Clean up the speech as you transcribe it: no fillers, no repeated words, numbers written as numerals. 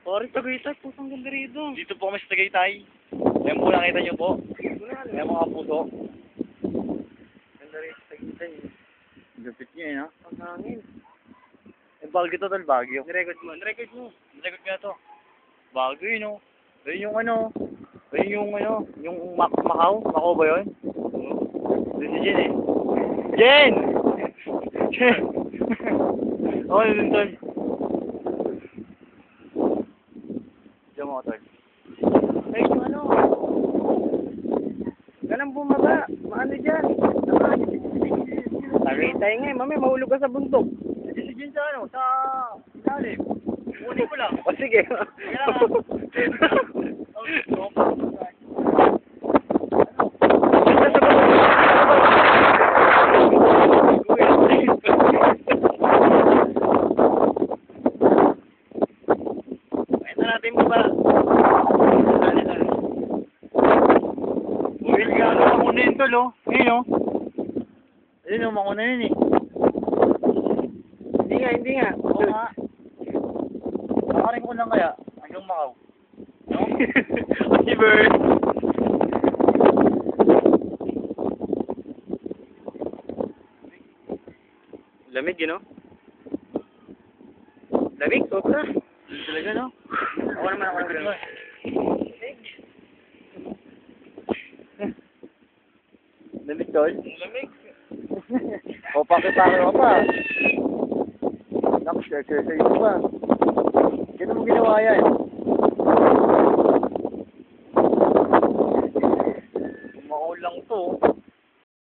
Pare, Tagaytay, pusang ganda rito. Dito po kami sa Tagaytay. Ayan po, nakita niyo po. Ayan mga puso. Ganda rito, Tagaytay. Lupit niya eh, no? Ang hangin. Eh, Baguio to, tol, Baguio. Nirecord mo. Nirecord nga to. Baguio yun, no? Ayun yung ano. Ayun yung ano. Yung Macau. Macau ba yun? Doon si Jen eh. Jen! Jen! Oo, yun, tol. Diyan mo, tol. Ay, yung ano. Ganang bumaba. Maano dyan? Tagaytay nga eh. Mami, mahulog ka sa bundok. Si Jen sa ano? Sa ilalim. Kunin ko lang. O sige. Ito natin mo ba? Uy, gano'n makuna yun, tol, oh. Ayun, oh. Ayun, oh, makuna yun, eh. Hindi nga. Oo nga. Nakarin ko lang kaya. Hanggang Macau. No? Oliver! Lamig yun, no? Lamig, sobra. Talaga, no? Ako naman. Lamig, tol. Lamig. O, pakipakil ko pa. Share ko pa. Ganun mo ginawa yan. Makulang to.